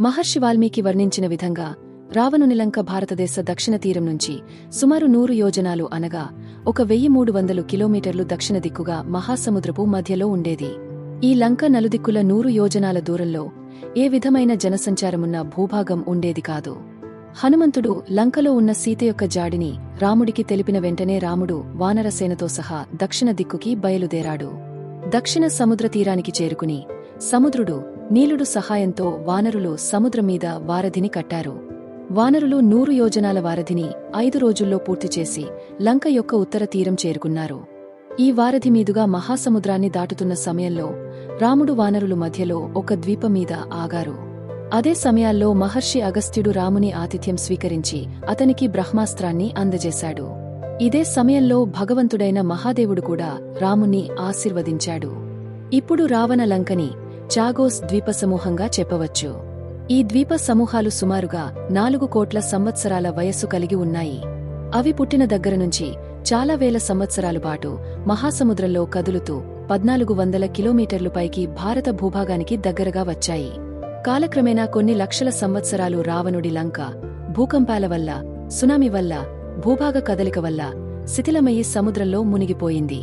మహర్షి వాల్మీకి వర్ణించిన విధంగా రావణుని లంక భారతదేశ దక్షిణ తీరం నుంచి సుమారు 100 యోజనాలు అనగా 1300 కిలోమీటర్లు దక్షిణ దిక్కుగా మహాసముద్రపు మధ్యలో ఉండేది. ఈ లంక నలుదిక్కుల 100 యోజనాల దూరంలో ఏ విధమైన జనసంచారమున్న భూభాగం ఉండేది కాదు. హనుమంతుడు లంకలో ఉన్న సీత యొక్క జాడిని రాముడికి తెలిపిన వెంటనే రాముడు వానరసేనతో సహా దక్షిణ దిక్కుకి బయలుదేరాడు. దక్షిణ సముద్ర తీరానికి చేరుకుని సముద్రుడు నీలుడు సహాయంతో వానరులు సముద్రమీద వారధిని కట్టారు. వానరులు 100 యోజనాల వారధిని 5 రోజుల్లో పూర్తిచేసి లంక యొక్క ఉత్తర తీరం చేరుకున్నారు. ఈ వారధి మీదుగా మహాసముద్రాన్ని దాటుతున్న సమయంలో రాముడు వానరులు మధ్యలో ఒక ద్వీపం మీద ఆగారు. అదే సమయాల్లో మహర్షి అగస్త్యుడు రాముని ఆతిథ్యం స్వీకరించి అతనికి బ్రహ్మాస్త్రాన్ని అందజేశాడు. ఇదే సమయంలో భగవంతుడైన మహాదేవుడు కూడా రాముని ఆశీర్వదించాడు. ఇప్పుడు రావణ లంకని చాగోస్ ద్వీపసమూహంగా చెప్పవచ్చు. ఈ ద్వీప సమూహాలు సుమారుగా 4 కోట్ల సంవత్సరాల వయస్సు కలిగి ఉన్నాయి. అవి పుట్టిన దగ్గరనుంచి చాలా వేల సంవత్సరాలు పాటు మహాసముద్రంలో కదులుతూ 1400 కిలోమీటర్లు పైకి భారత భూభాగానికి దగ్గరగా వచ్చాయి. కాలక్రమేణా కొన్ని లక్షల సంవత్సరాలు రావణుడి లంక భూకంపాల వల్ల, సునామీ వల్ల, భూభాగ కదలిక వల్ల శిథిలమయ్యి సముద్రంలో మునిగిపోయింది.